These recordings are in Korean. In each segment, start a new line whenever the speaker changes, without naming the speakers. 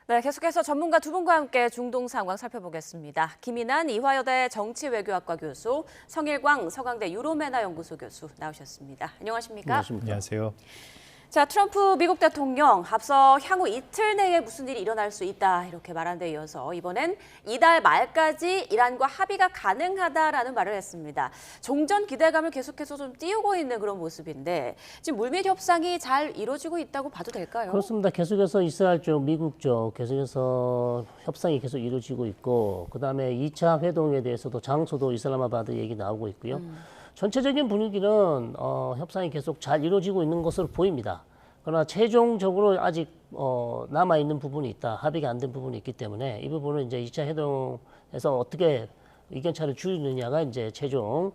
네, 계속해서 전문가 두 분과 함께 중동 상황 살펴보겠습니다. 김인환 이화여대 정치외교학과 교수, 성일광 서강대 유로메나 연구소 교수 나오셨습니다. 안녕하십니까?
안녕하십니까?
안녕하세요.
자, 트럼프 미국 대통령 앞서 향후 이틀 내에 무슨 일이 일어날 수 있다 이렇게 말한 데 이어서 이번엔 이달 말까지 이란과 합의가 가능하다라는 말을 했습니다. 종전 기대감을 계속해서 좀 띄우고 있는 그런 모습인데 지금 물밑 협상이 잘 이루어지고 있다고 봐도 될까요?
그렇습니다. 계속해서 이스라엘 쪽, 미국 쪽 계속해서 협상이 계속 이루어지고 있고 그다음에 2차 회동에 대해서도 장소도 이슬라마바드 얘기 나오고 있고요. 전체적인 분위기는 협상이 계속 잘 이루어지고 있는 것으로 보입니다. 그러나 최종적으로 아직 남아있는 부분이 있다. 합의가 안 된 부분이 있기 때문에 이 부분은 이제 2차 회동에서 어떻게 의견차를 줄이느냐가 이제 최종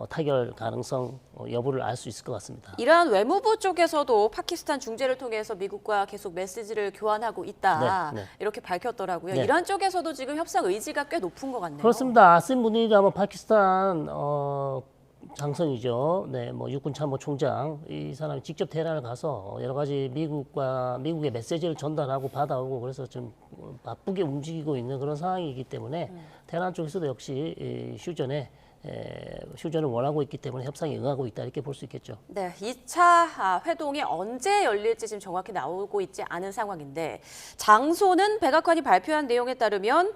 타결 가능성 여부를 알 수 있을 것 같습니다.
이란 외무부 쪽에서도 파키스탄 중재를 통해서 미국과 계속 메시지를 교환하고 있다.
네.
이렇게 밝혔더라고요.
네.
이란 쪽에서도 지금 협상 의지가 꽤 높은 것 같네요.
그렇습니다. 아심 무니가 뭐 파키스탄 장성이죠. 네, 뭐 육군 참모 총장 이 사람이 직접 테헤란을 가서 여러 가지 미국의 메시지를 전달하고 받아오고 그래서 좀 바쁘게 움직이고 있는 그런 상황이기 때문에 테헤란 쪽에서도 역시 이 휴전을 원하고 있기 때문에 협상에 응하고 있다 이렇게 볼 수 있겠죠.
네, 2차 회동이 언제 열릴지 지금 정확히 나오고 있지 않은 상황인데 장소는 백악관이 발표한 내용에 따르면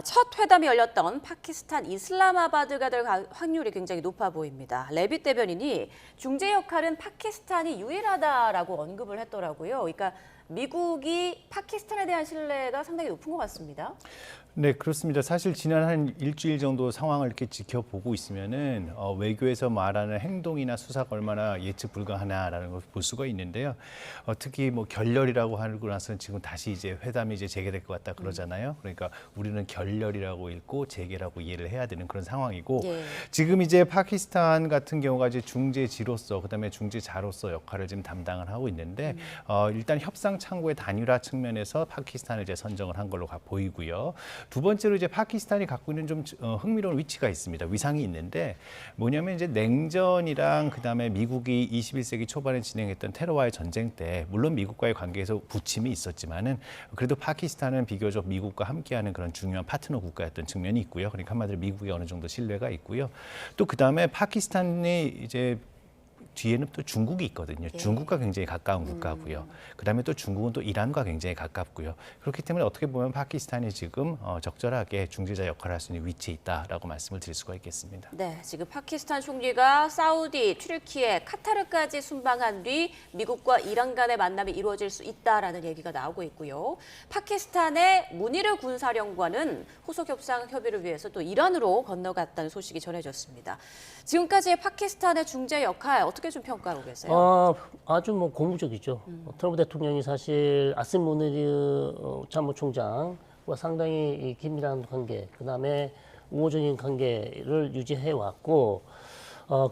첫 회담이 열렸던 파키스탄 이슬라마바드가 될 확률이 굉장히 높아 보입니다. 레빗 대변인이 중재 역할은 파키스탄이 유일하다라고 언급을 했더라고요. 그러니까 미국이 파키스탄에 대한 신뢰가 상당히 높은 것 같습니다.
네, 그렇습니다. 사실 지난 한 일주일 정도 상황을 이렇게 지켜보고 있으면은 외교에서 말하는 행동이나 수사가 얼마나 예측 불가하나라는 걸 볼 수가 있는데요. 특히 뭐 결렬이라고 하고 나서는 지금 다시 이제 회담이 이제 재개될 것 같다 그러잖아요. 그러니까 우리는 결렬이라고 읽고 재개라고 이해를 해야 되는 그런 상황이고
예.
지금 이제 파키스탄 같은 경우가 이제 중재지로서 그다음에 중재자로서 역할을 지금 담당을 하고 있는데 일단 협상 창구의 단일화 측면에서 파키스탄을 이제 선정을 한 걸로 보이고요. 두 번째로 이제 파키스탄이 갖고 있는 좀 흥미로운 위치가 있습니다. 위상이 있는데 뭐냐면 이제 냉전이랑 그다음에 미국이 21세기 초반에 진행했던 테러와의 전쟁 때 물론 미국과의 관계에서 부침이 있었지만은 그래도 파키스탄은 비교적 미국과 함께하는 그런 중요한 파트너 국가였던 측면이 있고요. 그러니까 한마디로 미국에 어느 정도 신뢰가 있고요. 또 그다음에 파키스탄이 이제 뒤에는 또 중국이 있거든요.
예.
중국과 굉장히 가까운 국가고요. 그다음에 또 중국은 또 이란과 굉장히 가깝고요. 그렇기 때문에 어떻게 보면 파키스탄이 지금 적절하게 중재자 역할을 할 수 있는 위치에 있다라고 말씀을 드릴 수가 있겠습니다.
네, 지금 파키스탄 총리가 사우디, 튀르키예, 카타르까지 순방한 뒤 미국과 이란 간의 만남이 이루어질 수 있다라는 얘기가 나오고 있고요. 파키스탄의 무니르 군사령관은 후속 협상 협의를 위해서 또 이란으로 건너갔다는 소식이 전해졌습니다. 지금까지의 파키스탄의 중재 역할 어떻게 좀 평가하고 계세요?
아주 뭐 고무적이죠. 트럼프 대통령이 사실 아심 무니르 참모총장과 상당히 이 긴밀한 관계, 그다음에 우호적인 관계를 유지해 왔고,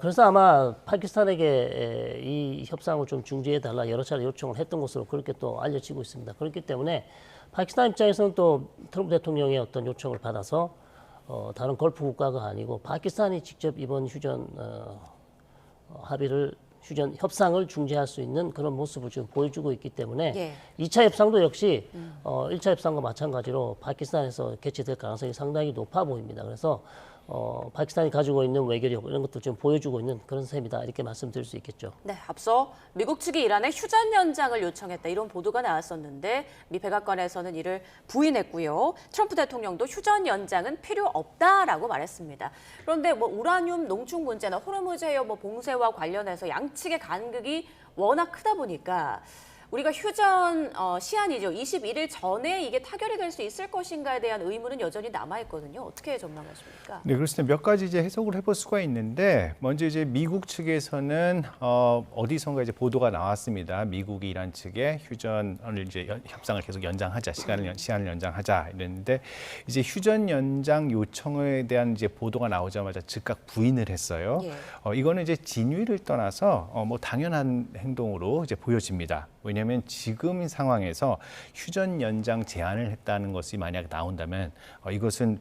그래서 아마 파키스탄에게 이 협상을 좀 중지해 달라 여러 차례 요청을 했던 것으로 그렇게 또 알려지고 있습니다. 그렇기 때문에 파키스탄 입장에서는 또 트럼프 대통령의 어떤 요청을 받아서 다른 걸프 국가가 아니고 파키스탄이 직접 이번 휴전 휴전 협상을 중재할 수 있는 그런 모습을 지금 보여주고 있기 때문에
예.
2차 협상도 역시 1차 협상과 마찬가지로 파키스탄에서 개최될 가능성이 상당히 높아 보입니다. 그래서 파키스탄이 가지고 있는 외교력 이런 것도 좀 보여주고 있는 그런 셈이다 이렇게 말씀드릴 수 있겠죠.
네, 앞서 미국 측이 이란에 휴전 연장을 요청했다 이런 보도가 나왔었는데 미 백악관에서는 이를 부인했고요. 트럼프 대통령도 휴전 연장은 필요 없다라고 말했습니다. 그런데 뭐 우라늄 농축 문제나 호르무즈 해협 봉쇄와 관련해서 양측의 간극이 워낙 크다 보니까 우리가 휴전 시한이죠. 21일 전에 이게 타결이 될 수 있을 것인가에 대한 의문은 여전히 남아있거든요. 어떻게 전망하십니까?
네, 그렇습니다. 몇 가지 이제 해석을 해볼 수가 있는데 먼저 이제 미국 측에서는 어디선가 이제 보도가 나왔습니다. 미국이 이란 측에 휴전을 이제 협상을 계속 연장하자, 시한을 연장하자 이랬는데 이제 휴전 연장 요청에 대한 이제 보도가 나오자마자 즉각 부인을 했어요.
예.
이거는 이제 진위를 떠나서 뭐 당연한 행동으로 이제 보여집니다. 왜냐하면 지금 상황에서 휴전 연장 제안을 했다는 것이 만약 나온다면 이것은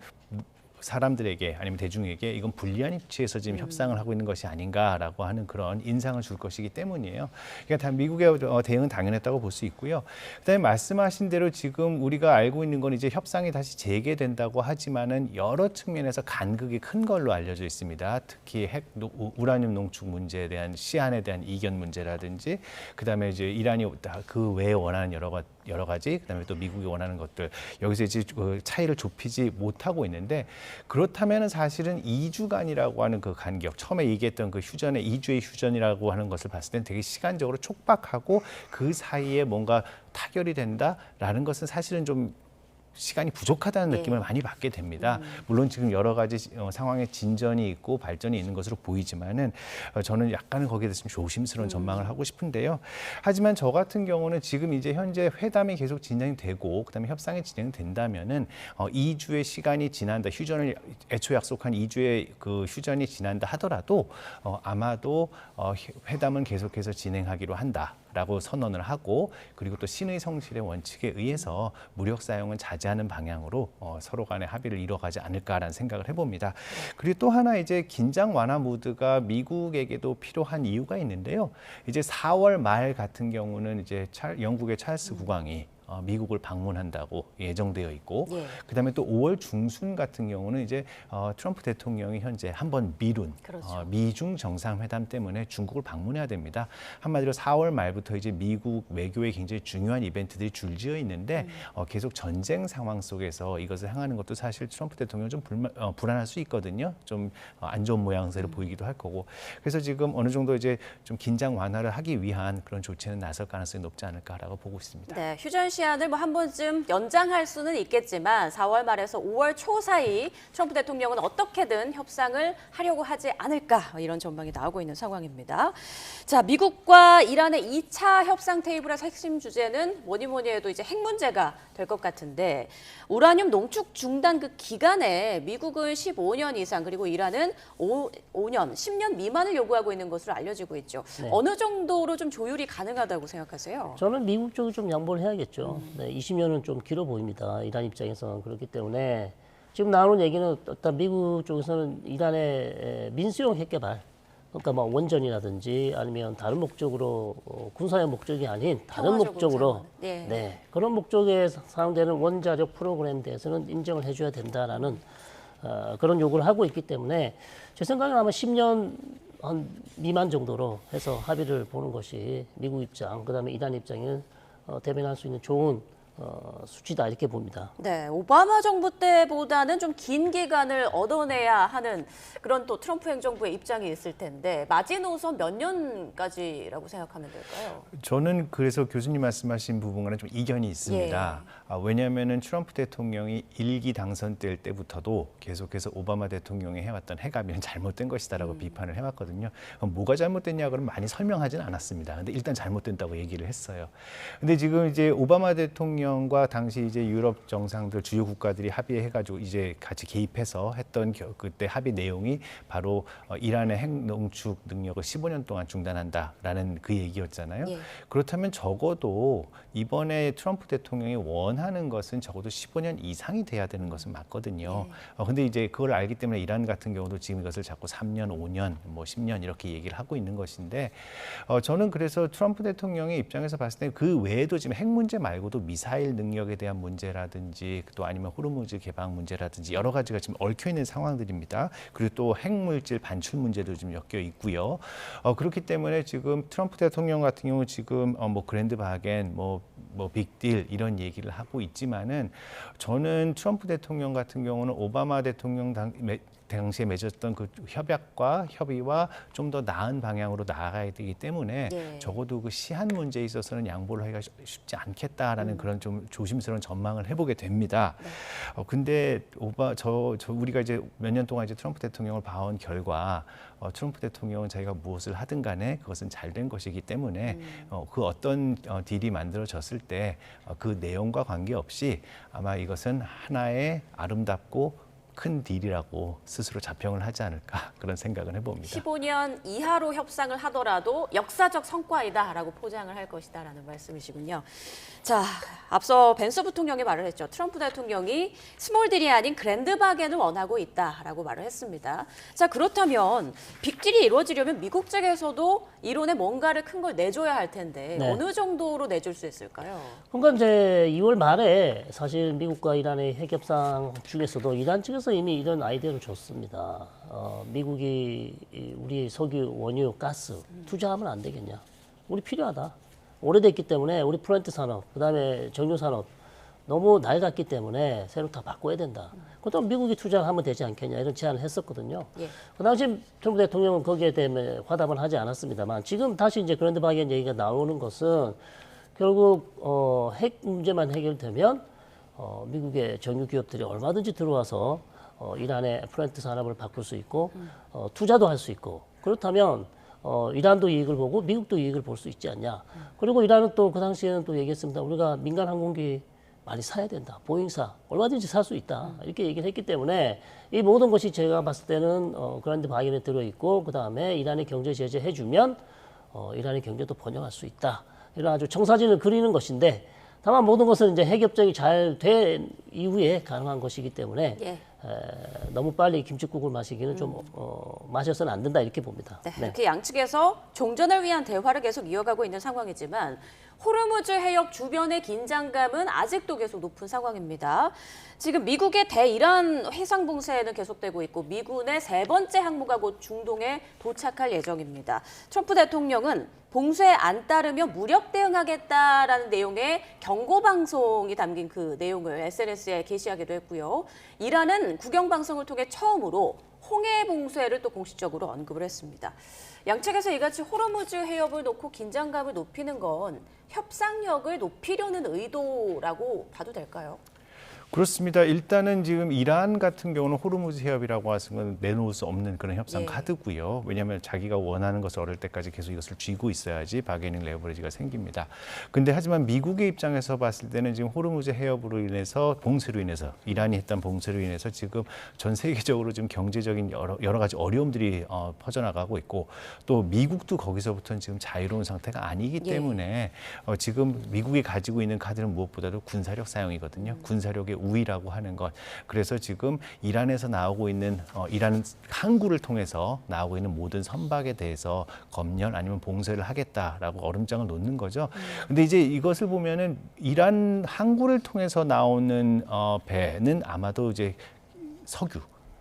사람들에게 아니면 대중에게 이건 불리한 위치에서 지금 협상을 하고 있는 것이 아닌가라고 하는 그런 인상을 줄 것이기 때문이에요. 그러니까 다 미국의 대응은 당연했다고 볼 수 있고요. 그다음에 말씀하신 대로 지금 우리가 알고 있는 건 이제 협상이 다시 재개된다고 하지만은 여러 측면에서 간극이 큰 걸로 알려져 있습니다. 특히 우라늄 농축 문제에 대한 시한에 대한 이견 문제라든지, 그다음에 이제 이란이 그 외에 원하는 여러 가지, 그다음에 또 미국이 원하는 것들, 여기서 이제 그 차이를 좁히지 못하고 있는데, 그렇다면은 사실은 2주간이라고 하는 그 간격, 처음에 얘기했던 그 휴전의 2주의 휴전이라고 하는 것을 봤을 때는 되게 시간적으로 촉박하고 그 사이에 뭔가 타결이 된다라는 것은 사실은 좀 시간이 부족하다는 느낌을 많이 받게 됩니다. 물론 지금 여러 가지 상황에 진전이 있고 발전이 있는 것으로 보이지만은 저는 약간은 거기에 대해서 좀 조심스러운 전망을 하고 싶은데요. 하지만 저 같은 경우는 지금 이제 현재 회담이 계속 진행되고 그다음에 협상이 진행된다면은 2주의 시간이 지난다, 휴전을 애초 약속한 2주의 그 휴전이 지난다 하더라도 아마도 회담은 계속해서 진행하기로 한다. 라고 선언을 하고, 그리고 또 신의 성실의 원칙에 의해서 무력 사용은 자제하는 방향으로 서로 간의 합의를 이뤄가지 않을까라는 생각을 해봅니다. 그리고 또 하나 이제 긴장 완화 무드가 미국에게도 필요한 이유가 있는데요. 이제 4월 말 같은 경우는 이제 영국의 찰스 국왕이 미국을 방문한다고 예정되어 있고, 그다음에 또 5월 중순 같은 경우는 이제 트럼프 대통령이 현재 한번 미룬 미중 정상회담 때문에 중국을 방문해야 됩니다. 한마디로 4월 말부터 이제 미국 외교에 굉장히 중요한 이벤트들이 줄지어 있는데 계속 전쟁 상황 속에서 이것을 향하는 것도 사실 트럼프 대통령 좀 불안할 수 있거든요. 좀 안 좋은 모양새를 보이기도 할 거고. 그래서 지금 어느 정도 이제 좀 긴장 완화를 하기 위한 그런 조치는 나설 가능성이 높지 않을까라고 보고 있습니다.
네, 휴전 시한을 뭐 한 번쯤 연장할 수는 있겠지만 4월 말에서 5월 초 사이 트럼프 대통령은 어떻게든 협상을 하려고 하지 않을까, 이런 전망이 나오고 있는 상황입니다. 자, 미국과 이란의 2차 협상 테이블에서 핵심 주제는 뭐니 해도 이제 핵 문제가 될 것 같은데, 우라늄 농축 중단 그 기간에 미국은 15년 이상, 그리고 이란은 5년, 10년 미만을 요구하고 있는 것으로 알려지고 있죠.
네.
어느 정도로 좀 조율이 가능하다고 생각하세요?
저는 미국 쪽이 좀 양보를 해야겠죠. 네, 20년은 좀 길어 보입니다. 이란 입장에서는. 그렇기 때문에 지금 나오는 얘기는 일단 미국 쪽에서는 이란의 민수용 핵 개발, 그러니까 뭐 원전이라든지 아니면 다른 목적으로 군사의 목적이 아닌 다른 목적으로 네, 그런 목적에 사용되는 원자력 프로그램에 대해서는 인정을 해줘야 된다라는 그런 요구를 하고 있기 때문에 제 생각에는 아마 10년 한 미만 정도로 해서 합의를 보는 것이 미국 입장, 그다음에 이란 입장에 대변할 수 있는 좋은 수치다, 이렇게 봅니다.
네, 오바마 정부 때보다는 좀 긴 기간을 얻어내야 하는 그런 또 트럼프 행정부의 입장이 있을 텐데, 마지노선 몇 년까지라고 생각하면 될까요?
저는 그래서 교수님 말씀하신 부분과는 좀 이견이 있습니다. 왜냐하면은 트럼프 대통령이 1기 당선될 때부터도 계속해서 오바마 대통령이 해왔던 핵합의는 잘못된 것이다라고 비판을 해왔거든요. 뭐가 잘못됐냐 그러면 많이 설명하지는 않았습니다. 근데 일단 잘못된다고 얘기를 했어요. 근데 지금 이제 오바마 대통령과 당시 이제 유럽 정상들, 주요 국가들이 합의해가지고 이제 같이 개입해서 했던 그때 합의 내용이 바로 이란의 핵 농축 능력을 15년 동안 중단한다라는 그 얘기였잖아요. 그렇다면 적어도 이번에 트럼프 대통령이 원하는 것은 적어도 15년 이상이 돼야 되는 것은 맞거든요. 근데 이제 그걸 알기 때문에 이란 같은 경우도 지금 이것을 자꾸 3년, 5년, 뭐 10년 이렇게 얘기를 하고 있는 것인데, 저는 그래서 트럼프 대통령의 입장에서 봤을 때 그 외에도 지금 핵 문제 말고도 미사일 능력에 대한 문제라든지 또 아니면 호르무즈 개방 문제라든지 여러 가지가 지금 얽혀 있는 상황들입니다. 그리고 또 핵물질 반출 문제도 좀 엮여 있고요. 그렇기 때문에 지금 트럼프 대통령 같은 경우 지금 뭐 그랜드 바겐, 뭐 빅딜 이런 얘기를 하고 있지만은, 저는 트럼프 대통령 같은 경우는 오바마 대통령 당시에 맺었던 그 협약과 협의와 좀 더 나은 방향으로 나아가야 되기 때문에 적어도 그 시한 문제에 있어서는 양보를 하기가 쉽지 않겠다라는 그런 좀 조심스러운 전망을 해보게 됩니다. 근데 우리가 이제 몇 년 동안 이제 트럼프 대통령을 봐온 결과, 트럼프 대통령은 자기가 무엇을 하든 간에 그것은 잘된 것이기 때문에 그 어떤 딜이 만들어졌을 때 그 내용과 관계없이 아마 이것은 하나의 아름답고 큰 딜이라고 스스로 자평을 하지 않을까 그런 생각을 해봅니다.
15년 이하로 협상을 하더라도 역사적 성과이다라고 포장을 할 것이다라는 말씀이시군요. 자, 앞서 벤스 부통령이 말을 했죠. 트럼프 대통령이 스몰 딜이 아닌 그랜드 바겐을 원하고 있다라고 말을 했습니다. 자, 그렇다면 빅딜이 이루어지려면 미국 측에서도 이론에 뭔가를 큰 걸 내줘야 할 텐데
네.
어느 정도로 내줄 수 있을까요?
그러니까 이제 2월 말에 사실 미국과 이란의 핵협상 중에서도 이란 측에서 이미 이런 아이디어를 줬습니다. 미국이 우리 석유, 원유, 가스 투자하면 안 되겠냐? 우리 필요하다. 오래됐기 때문에 우리 플랜트 산업, 그다음에 정유 산업 너무 낡았기 때문에 새로 다 바꿔야 된다. 그렇다면 미국이 투자하면 되지 않겠냐 이런 제안을 했었거든요.
예.
그 당시 트럼프 대통령은 거기에 대해 화답은 하지 않았습니다만 지금 다시 이제 그랜드 바겐 얘기가 나오는 것은 결국 핵 문제만 해결되면 미국의 정유 기업들이 얼마든지 들어와서 이란의 플랜트 산업을 바꿀 수 있고 투자도 할 수 있고 그렇다면 이란도 이익을 보고 미국도 이익을 볼 수 있지 않냐. 그리고 이란은 또 그 당시에는 또 얘기했습니다. 우리가 민간 항공기 많이 사야 된다. 보잉사 얼마든지 살 수 있다. 이렇게 얘기를 했기 때문에 이 모든 것이 제가 봤을 때는 그랜드 바겐에 들어있고 그다음에 이란의 경제 제재 해주면 이란의 경제도 번영할 수 있다. 이런 아주 청사진을 그리는 것인데 다만 모든 것은 이제 핵협정이 잘 된 이후에 가능한 것이기 때문에
예.
너무 빨리 김칫국을 마시기는 좀 마셔서는 안 된다 이렇게 봅니다.
네,
네.
이렇게 양측에서 종전을 위한 대화를 계속 이어가고 있는 상황이지만 호르무즈 해협 주변의 긴장감은 아직도 계속 높은 상황입니다. 지금 미국의 대이란 해상 봉쇄는 계속되고 있고 미군의 세 번째 항모가 곧 중동에 도착할 예정입니다. 트럼프 대통령은 봉쇄에 안 따르면 무력 대응하겠다라는 내용의 경고 방송이 담긴 그 내용을 SNS에 게시하기도 했고요. 이란은 국영 방송을 통해 처음으로 홍해 봉쇄를 또 공식적으로 언급을 했습니다. 양측에서 이같이 호르무즈 해협을 놓고 긴장감을 높이는 건 협상력을 높이려는 의도라고 봐도 될까요?
그렇습니다. 일단은 지금 이란 같은 경우는 호르무즈 해협이라고 하는 건 내놓을 수 없는 그런 협상
예.
카드고요. 왜냐하면 자기가 원하는 것을 얻을 때까지 계속 이것을 쥐고 있어야지 바게닝 레버리지가 생깁니다. 근데 하지만 미국의 입장에서 봤을 때는 지금 호르무즈 해협으로 인해서 봉쇄로 인해서 이란이 했던 봉쇄로 인해서 지금 전 세계적으로 지금 경제적인 여러 가지 어려움들이 퍼져나가고 있고 또 미국도 거기서부터는 지금 자유로운 상태가 아니기
예.
때문에 지금 미국이 가지고 있는 카드는 무엇보다도 군사력 사용이거든요. 군사력의 우위라고 하는 것. 그래서 지금 이란에서 나오고 있는 이란 항구를 통해서 나오고 있는 모든 선박에 대해서 검열 아니면 봉쇄를 하겠다라고 얼음장을 놓는 거죠. 근데 이제 이것을 보면은 이란 항구를 통해서 나오는 배는 아마도 이제 석유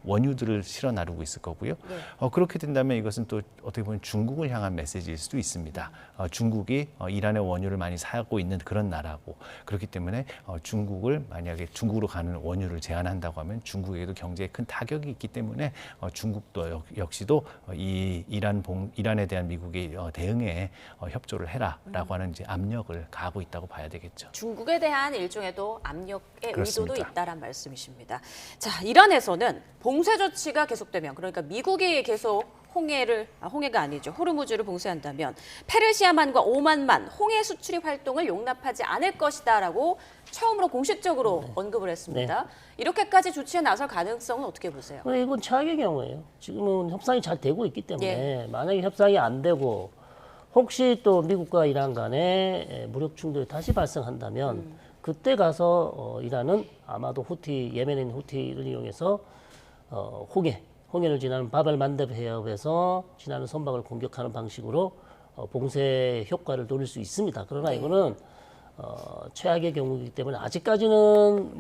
원유들을 실어 나르고 있을 거고요.
네.
그렇게 된다면 이것은 또 어떻게 보면 중국을 향한 메시지일 수도 있습니다. 중국이 이란의 원유를 많이 사고 있는 그런 나라고 그렇기 때문에 중국을 만약에 중국으로 가는 원유를 제한한다고 하면 중국에게도 경제에 큰 타격이 있기 때문에 중국도 역시도 이 이란에 대한 미국의 대응에 협조를 해라라고 하는 이제 압력을 가하고 있다고 봐야 되겠죠.
중국에 대한 일종의 또 압력의
그렇습니다.
의도도 있다란 말씀이십니다. 자, 이란에서는 봉쇄 조치가 계속되면 그러니까 미국이 계속 홍해가 아니죠. 호르무즈를 봉쇄한다면 페르시아만과 오만만 홍해 수출입 활동을 용납하지 않을 것이다라고 처음으로 공식적으로 언급을 했습니다. 이렇게까지 조치에 나설 가능성은 어떻게 보세요?
이건 최악의 경우예요. 지금은 협상이 잘 되고 있기 때문에
예.
만약에 협상이 안 되고 혹시 또 미국과 이란 간에 무력 충돌이 다시 발생한다면 그때 가서 이란은 아마도 예멘인 후티를 이용해서 홍해를 지나는 바벨 만렙 해협에서 지나는 선박을 공격하는 방식으로 봉쇄 효과를 노릴 수 있습니다. 그러나
네.
이거는 최악의 경우이기 때문에 아직까지는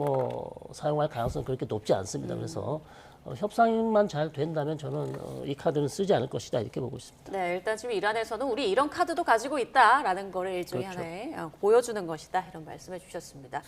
사용할 가능성은 그렇게 높지 않습니다. 그래서 협상만 잘 된다면 저는 이 카드는 쓰지 않을 것이다 이렇게 보고 있습니다.
네, 일단 지금 이란에서는 우리 이런 카드도 가지고 있다라는 거를 일종의
그렇죠.
하나의 보여주는 것이다 이런 말씀해 주셨습니다.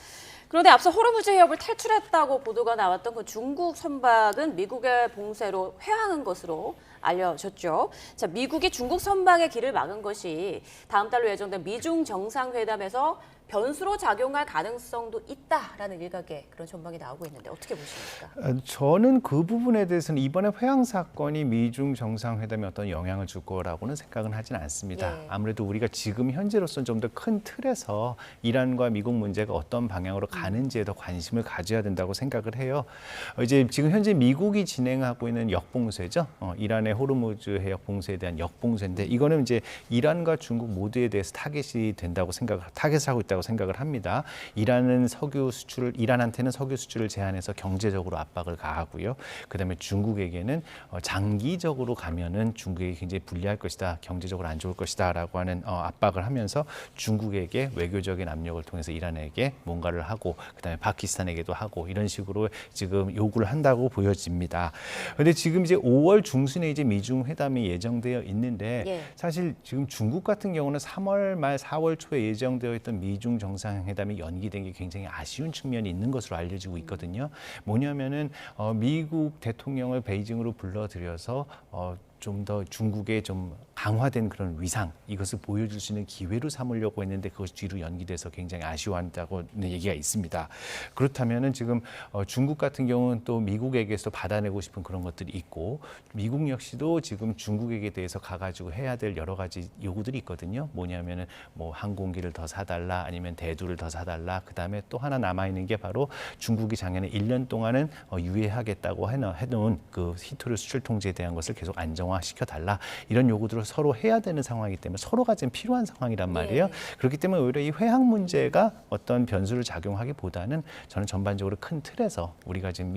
그런데 앞서 호르무즈 해협을 탈출했다고 보도가 나왔던 그 중국 선박은 미국의 봉쇄로 회항한 것으로 알려졌죠. 자, 미국이 중국 선박의 길을 막은 것이 다음 달로 예정된 미중 정상회담에서 변수로 작용할 가능성도 있다라는 일각의 그런 전망이 나오고 있는데 어떻게 보십니까?
저는 그 부분에 대해서는 이번에 회항 사건이 미중 정상회담에 어떤 영향을 줄 거라고는 생각은 하진 않습니다.
예.
아무래도 우리가 지금 현재로서는 좀 더 큰 틀에서 이란과 미국 문제가 어떤 방향으로 가는지에 더 관심을 가져야 된다고 생각을 해요. 이제 지금 현재 미국이 진행하고 있는 역봉쇄죠. 이란의 호르무즈 해역 봉쇄에 대한 역봉쇄인데 이거는 이제 이란과 중국 모두에 대해서 타겟이 된다고 타겟을 하고 있다고 생각을 합니다. 이란한테는 석유 수출을 제한해서 경제적으로 압박을 가하고요. 그다음에 중국에게는 장기적으로 가면은 중국에게 굉장히 불리할 것이다, 경제적으로 안 좋을 것이다라고 하는 압박을 하면서 중국에게 외교적인 압력을 통해서 이란에게 뭔가를 하고 그다음에 파키스탄에게도 하고 이런 식으로 지금 요구를 한다고 보여집니다. 그런데 지금 이제 5월 중순에 이제 미중 회담이 예정되어 있는데
예.
사실 지금 중국 같은 경우는 3월 말 4월 초에 예정되어 있던 미중 정상회담이 연기된 게 굉장히 아쉬운 측면이 있는 것으로 알려지고 있거든요. 뭐냐면은 미국 대통령을 베이징으로 불러들여서 좀 더 중국의 좀 강화된 그런 위상 이것을 보여줄 수 있는 기회로 삼으려고 했는데 그것이 뒤로 연기돼서 굉장히 아쉬워한다고 얘기가 있습니다. 그렇다면은 지금 중국 같은 경우는 또 미국에게서 받아내고 싶은 그런 것들이 있고 미국 역시도 지금 중국에게 대해서 가가지고 해야 될 여러 가지 요구들이 있거든요. 뭐냐면은 뭐 항공기를 더 사달라 아니면 대두를 더 사달라. 그다음에 또 하나 남아 있는 게 바로 중국이 작년에 1년 동안은 유예하겠다고 해놓은 그 히토류 수출 통제에 대한 것을 계속 안정화시켜 달라. 이런 요구들을 서로 해야 되는 상황이기 때문에 서로가 지금 필요한 상황이란 말이에요.
예.
그렇기 때문에 오히려 이 회항 문제가 어떤 변수를 작용하기보다는 저는 전반적으로 큰 틀에서 우리가 지금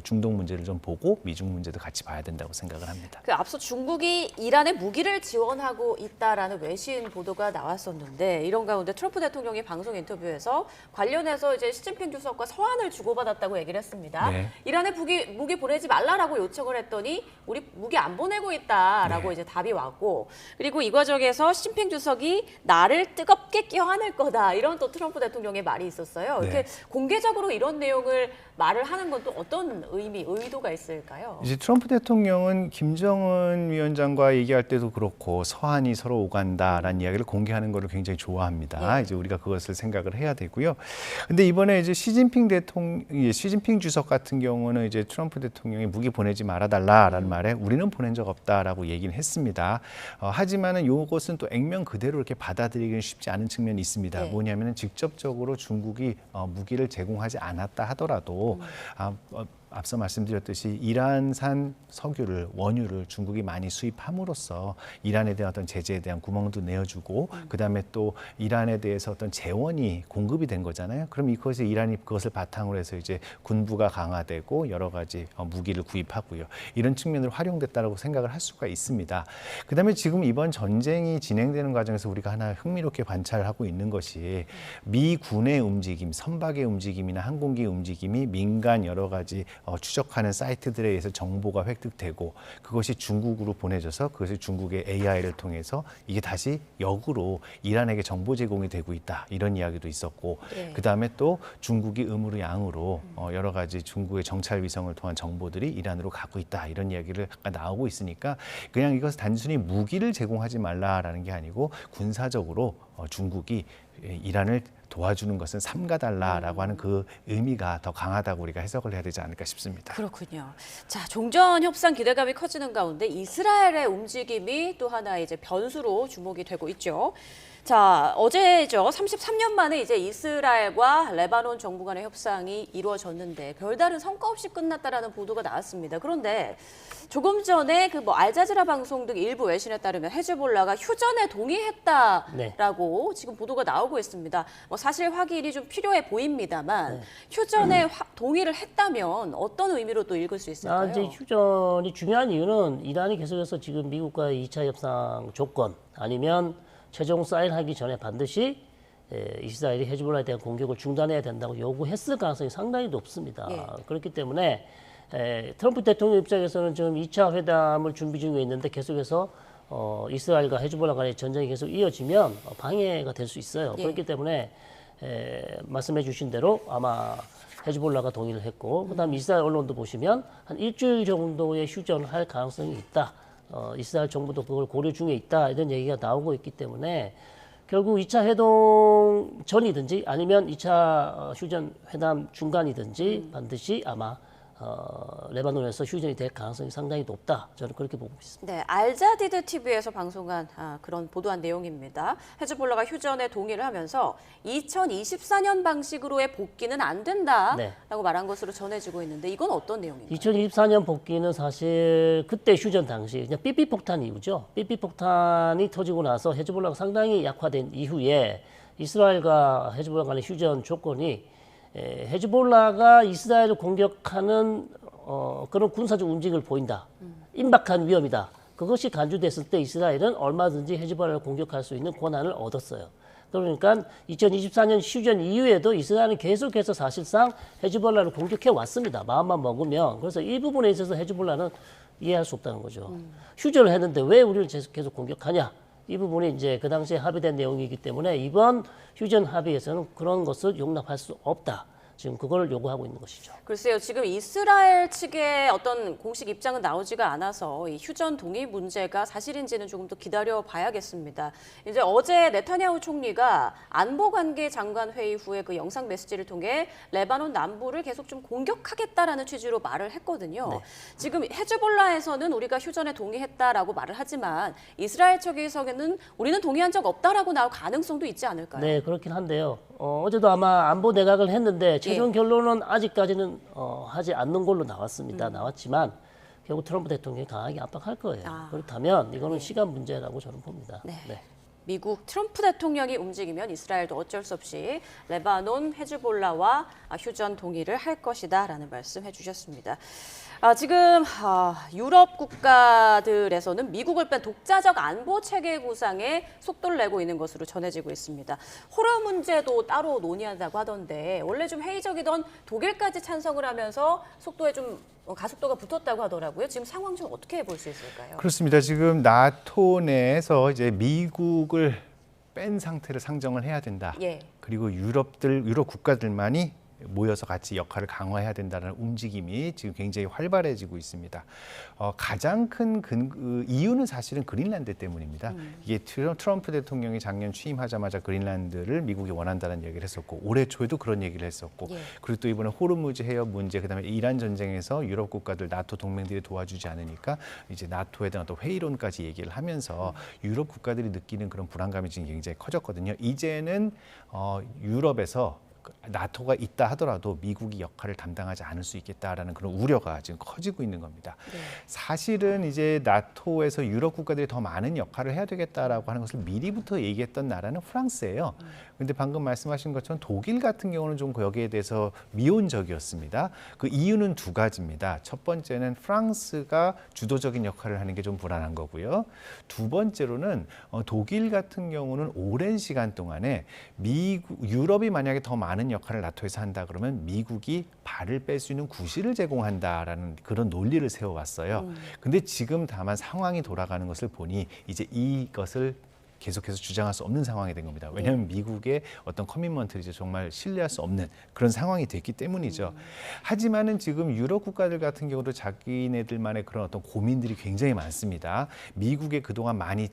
중동 문제를 좀 보고 미중 문제도 같이 봐야 된다고 생각을 합니다.
그 앞서 중국이 이란에 무기를 지원하고 있다라는 외신 보도가 나왔었는데 이런 가운데 트럼프 대통령이 방송 인터뷰에서 관련해서 이제 시진핑 주석과 서한을 주고받았다고 얘기를 했습니다.
네.
이란에 무기 보내지 말라라고 요청을 했더니 우리 무기 안 보내고 있다라고
네.
이제 답이 왔고 그리고 이 과정에서 시진핑 주석이 나를 뜨겁게 껴안을 거다 이런 또 트럼프 대통령의 말이 있었어요.
네.
이렇게 공개적으로 이런 내용을 말을 하는 건 또 어떤 의도가 있을까요?
이제 트럼프 대통령은 김정은 위원장과 얘기할 때도 그렇고 서한이 서로 오간다라는 이야기를 공개하는 것을 굉장히 좋아합니다.
네.
이제 우리가 그것을 생각을 해야 되고요. 근데 이번에 이제 시진핑 주석 같은 경우는 이제 트럼프 대통령이 무기 보내지 말아달라라는 말에 우리는 보낸 적 없다라고 얘기는 했습니다. 하지만은 이것은 또 액면 그대로 이렇게 받아들이기는 쉽지 않은 측면이 있습니다.
네.
뭐냐면은 직접적으로 중국이 무기를 제공하지 않았다 하더라도 앞서 말씀드렸듯이 이란산 원유를 중국이 많이 수입함으로써 이란에 대한 어떤 제재에 대한 구멍도 내어주고 그다음에 또 이란에 대해서 어떤 재원이 공급이 된 거잖아요. 그럼 이것이 이란이 그것을 바탕으로 해서 이제 군부가 강화되고 여러 가지 무기를 구입하고요. 이런 측면으로 활용됐다라고 생각을 할 수가 있습니다. 그다음에 지금 이번 전쟁이 진행되는 과정에서 우리가 하나 흥미롭게 관찰하고 있는 것이 미군의 움직임, 선박의 움직임이나 항공기 움직임이 민간 여러 가지 추적하는 사이트들에 의해서 정보가 획득되고 그것이 중국으로 보내져서 그것이 중국의 AI를 통해서 이게 다시 역으로 이란에게 정보 제공이 되고 있다 이런 이야기도 있었고
네.
그다음에 또 중국이 음으로 양으로 여러 가지 중국의 정찰 위성을 통한 정보들이 이란으로 가고 있다 이런 이야기를 나오고 있으니까 그냥 이것을 단순히 무기를 제공하지 말라라는 게 아니고 군사적으로 중국이 이란을 도와주는 것은 삼가달라라고 하는 그 의미가 더 강하다고 우리가 해석을 해야 되지 않을까 싶습니다.
그렇군요. 자, 종전 협상 기대감이 커지는 가운데 이스라엘의 움직임이 또 하나 이제 변수로 주목이 되고 있죠. 자, 어제죠. 33년 만에 이제 이스라엘과 레바논 정부 간의 협상이 이루어졌는데 별다른 성과 없이 끝났다라는 보도가 나왔습니다. 그런데 조금 전에 그 알자지라 방송 등 일부 외신에 따르면 헤즈볼라가 휴전에 동의했다라고 지금 보도가 나오고 있습니다. 사실 확인이 좀 필요해 보입니다만 휴전에 동의를 했다면 어떤 의미로 또 읽을 수 있을까요?
이제 휴전이 중요한 이유는 이란이 계속해서 지금 미국과의 2차 협상 조건 아니면 최종 사인하기 전에 반드시 이스라엘이 헤즈볼라에 대한 공격을 중단해야 된다고 요구했을 가능성이 상당히 높습니다.
예.
그렇기 때문에 트럼프 대통령 입장에서는 지금 2차 회담을 준비 중에 있는데 계속해서 이스라엘과 헤즈볼라 간의 전쟁이 계속 이어지면 방해가 될 수 있어요.
예.
그렇기 때문에 말씀해 주신 대로 아마 헤즈볼라가 동의를 했고 그다음 이스라엘 언론도 보시면 한 일주일 정도의 휴전을 할 가능성이 있다. 이스라엘 정부도 그걸 고려 중에 있다 이런 얘기가 나오고 있기 때문에 결국 2차 회동 전이든지 아니면 2차 휴전 회담 중간이든지 반드시 아마 레바논에서 휴전이 될 가능성이 상당히 높다. 저는 그렇게 보고 있습니다.
네, 알자디드 TV에서 방송한 그런 보도한 내용입니다. 헤즈볼라가 휴전에 동의를 하면서 2024년 방식으로의 복귀는 안 된다라고
네.
말한 것으로 전해지고 있는데 이건 어떤 내용인가요?
2024년 복귀는 사실 그때 휴전 당시 그냥 삐삐폭탄 이후죠. 삐삐폭탄이 터지고 나서 헤즈볼라가 상당히 약화된 이후에 이스라엘과 헤즈볼라 간의 휴전 조건이 헤즈볼라가 이스라엘을 공격하는 그런 군사적 움직임을 보인다. 임박한 위험이다. 그것이 간주됐을 때 이스라엘은 얼마든지 헤즈볼라를 공격할 수 있는 권한을 얻었어요. 그러니까 2024년 휴전 이후에도 이스라엘은 계속해서 사실상 헤즈볼라를 공격해 왔습니다. 마음만 먹으면. 그래서 이 부분에 있어서 헤즈볼라는 이해할 수 없다는 거죠. 휴전을 했는데 왜 우리를 계속 공격하냐? 이 부분이 이제 그 당시에 합의된 내용이기 때문에 이번 휴전 합의에서는 그런 것을 용납할 수 없다. 지금 그걸 요구하고 있는 것이죠.
글쎄요, 지금 이스라엘 측의 어떤 공식 입장은 나오지가 않아서 이 휴전 동의 문제가 사실인지는 조금 더 기다려 봐야겠습니다. 이제 어제 네타냐후 총리가 안보관계 장관 회의 후에 그 영상 메시지를 통해 레바논 남부를 계속 좀 공격하겠다라는 취지로 말을 했거든요.
네.
지금 헤즈볼라에서는 우리가 휴전에 동의했다라고 말을 하지만 이스라엘 측에서는 우리는 동의한 적 없다라고 나올 가능성도 있지 않을까요?
네, 그렇긴 한데요. 어제도 아마 안보 내각을 했는데 최종 결론은 아직까지는 하지 않는 걸로 나왔지만 결국 트럼프 대통령이 강하게 압박할 거예요. 그렇다면 이거는 시간 문제라고 저는 봅니다.
네. 미국 트럼프 대통령이 움직이면 이스라엘도 어쩔 수 없이 레바논 헤즈볼라와 휴전 동의를 할 것이다라는 말씀해 주셨습니다. 지금 유럽 국가들에서는 미국을 뺀 독자적 안보 체계 구상에 속도를 내고 있는 것으로 전해지고 있습니다. 호러 문제도 따로 논의한다고 하던데 원래 좀 회의적이던 독일까지 찬성을 하면서 속도에 좀 가속도가 붙었다고 하더라고요. 지금 상황 좀 어떻게 볼 수 있을까요?
그렇습니다. 지금 나토 내에서 이제 미국을 뺀 상태를 상정을 해야 된다.
예.
그리고 유럽 국가들만이 모여서 같이 역할을 강화해야 된다는 움직임이 지금 굉장히 활발해지고 있습니다. 가장 큰 이유는 사실은 그린란드 때문입니다. 이게 트럼프 대통령이 작년 취임하자마자 그린란드를 미국이 원한다는 얘기를 했었고 올해 초에도 그런 얘기를 했었고 그리고 또 이번에 호르무즈 해협 문제 그다음에 이란 전쟁에서 유럽 국가들 나토 동맹들이 도와주지 않으니까 이제 나토에 대한 또 회의론까지 얘기를 하면서 유럽 국가들이 느끼는 그런 불안감이 지금 굉장히 커졌거든요. 이제는 유럽에서 나토가 있다 하더라도 미국이 역할을 담당하지 않을 수 있겠다라는 그런 우려가 지금 커지고 있는 겁니다. 사실은 이제 나토에서 유럽 국가들이 더 많은 역할을 해야 되겠다라고 하는 것을 미리부터 얘기했던 나라는 프랑스예요. 그런데 방금 말씀하신 것처럼 독일 같은 경우는 좀 여기에 대해서 미온적이었습니다. 그 이유는 두 가지입니다. 첫 번째는 프랑스가 주도적인 역할을 하는 게 좀 불안한 거고요. 두 번째로는 독일 같은 경우는 오랜 시간 동안에 유럽이 만약에 더 많은 역할을 나토에서 한다 그러면 미국이 발을 뺄 수 있는 구실을 제공한다라는 그런 논리를 세워왔어요. 근데 지금 다만 상황이 돌아가는 것을 보니 이제 이것을 계속해서 주장할 수 없는 상황이 된 겁니다. 왜냐하면 미국의 어떤 커미먼트를 이제 정말 신뢰할 수 없는 그런 상황이 됐기 때문이죠. 하지만은 지금 유럽 국가들 같은 경우도 자기네들만의 그런 어떤 고민들이 굉장히 많습니다. 미국에 그동안 많이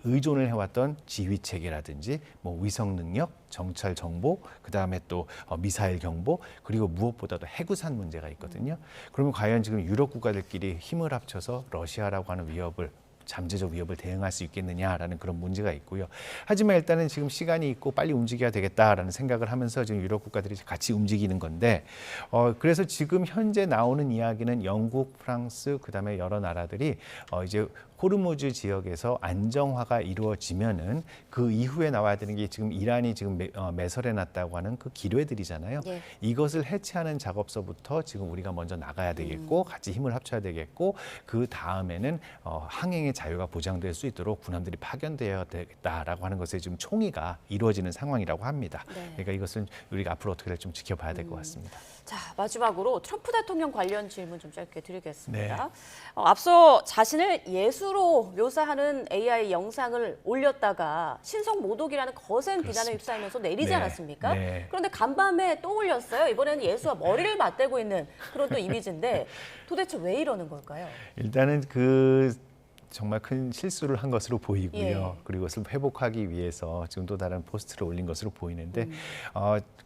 의존을 해왔던 지휘 체계라든지 뭐 위성 능력, 정찰 정보, 그 다음에 또 미사일 경보, 그리고 무엇보다도 해구산 문제가 있거든요. 그러면 과연 지금 유럽 국가들끼리 힘을 합쳐서 러시아라고 하는 위협을 잠재적 위협을 대응할 수 있겠느냐라는 그런 문제가 있고요. 하지만 일단은 지금 시간이 있고 빨리 움직여야 되겠다라는 생각을 하면서 지금 유럽 국가들이 같이 움직이는 건데 그래서 지금 현재 나오는 이야기는 영국, 프랑스, 그다음에 여러 나라들이 이제 호르무즈 지역에서 안정화가 이루어지면은 그 이후에 나와야 되는 게 지금 이란이 지금 매설해놨다고 하는 그 기뢰들이잖아요. 이것을 해체하는 작업서부터 지금 우리가 먼저 나가야 되겠고 같이 힘을 합쳐야 되겠고 그 다음에는 항행의 자유가 보장될 수 있도록 군함들이 파견되어야 되겠다라고 하는 것에 지금 총의가 이루어지는 상황이라고 합니다. 그러니까 이것은 우리가 앞으로 어떻게 될지 좀 지켜봐야 될 것 같습니다.
자, 마지막으로 트럼프 대통령 관련 질문 좀 짧게 드리겠습니다. 앞서 자신을 예수로 묘사하는 AI 영상을 올렸다가 신성 모독이라는 거센 비난에 휩싸이면서 내리지 않았습니까? 그런데 간밤에 또 올렸어요. 이번에는 예수와 머리를 맞대고 있는 그런 또 이미지인데 도대체 왜 이러는 걸까요?
일단은 그 정말 큰 실수를 한 것으로 보이고요.
예.
그리고 그것을 회복하기 위해서 지금 또 다른 포스트를 올린 것으로 보이는데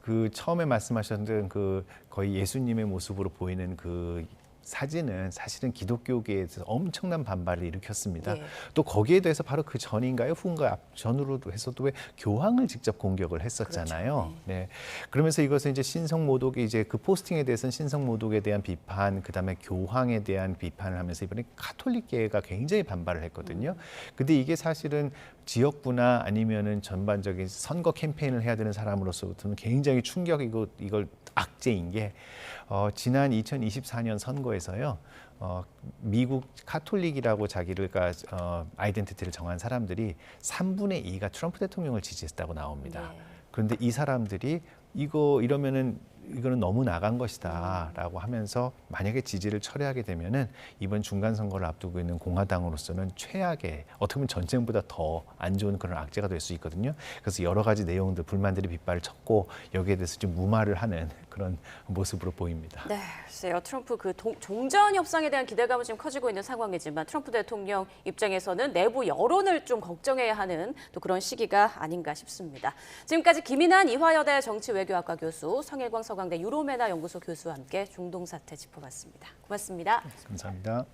그 처음에 말씀하셨던 그 거의 예수님의 모습으로 보이는 그 사진은 사실은 기독교계에서 엄청난 반발을 일으켰습니다.
예.
또 거기에 대해서 바로 그 전인가요? 후인가요? 전으로도 해서도 왜 교황을 직접 공격을 했었잖아요.
그렇죠.
네. 그러면서 이것은 이제 신성모독이 이제 그 포스팅에 대해서는 신성모독에 대한 비판, 그다음에 교황에 대한 비판을 하면서 이번에 카톨릭계가 굉장히 반발을 했거든요. 근데 이게 사실은 지역구나 아니면은 전반적인 선거 캠페인을 해야 되는 사람으로서부터는 굉장히 충격이고 이걸 악재인 게 지난 2024년 선거에서요. 미국 카톨릭이라고 자기가 아이덴티티를 정한 사람들이 3분의 2가 트럼프 대통령을 지지했다고 나옵니다.
네.
그런데 이 사람들이 이거는 너무 나간 것이다라고 하면서 만약에 지지를 철회하게 되면은 이번 중간 선거를 앞두고 있는 공화당으로서는 최악의 어떻게 보면 전쟁보다 더 안 좋은 그런 악재가 될 수 있거든요. 그래서 여러 가지 내용들 불만들이 빗발을 쳤고 여기에 대해서 좀 무마를 하는 그런 모습으로 보입니다.
네, 글쎄요. 트럼프 그 종전 협상에 대한 기대감은 지금 커지고 있는 상황이지만 트럼프 대통령 입장에서는 내부 여론을 좀 걱정해야 하는 또 그런 시기가 아닌가 싶습니다. 지금까지 김인한 이화여대 정치외교학과 교수, 성일광 서강대 유로메나 연구소 교수와 함께 중동 사태 짚어봤습니다. 고맙습니다.
감사합니다.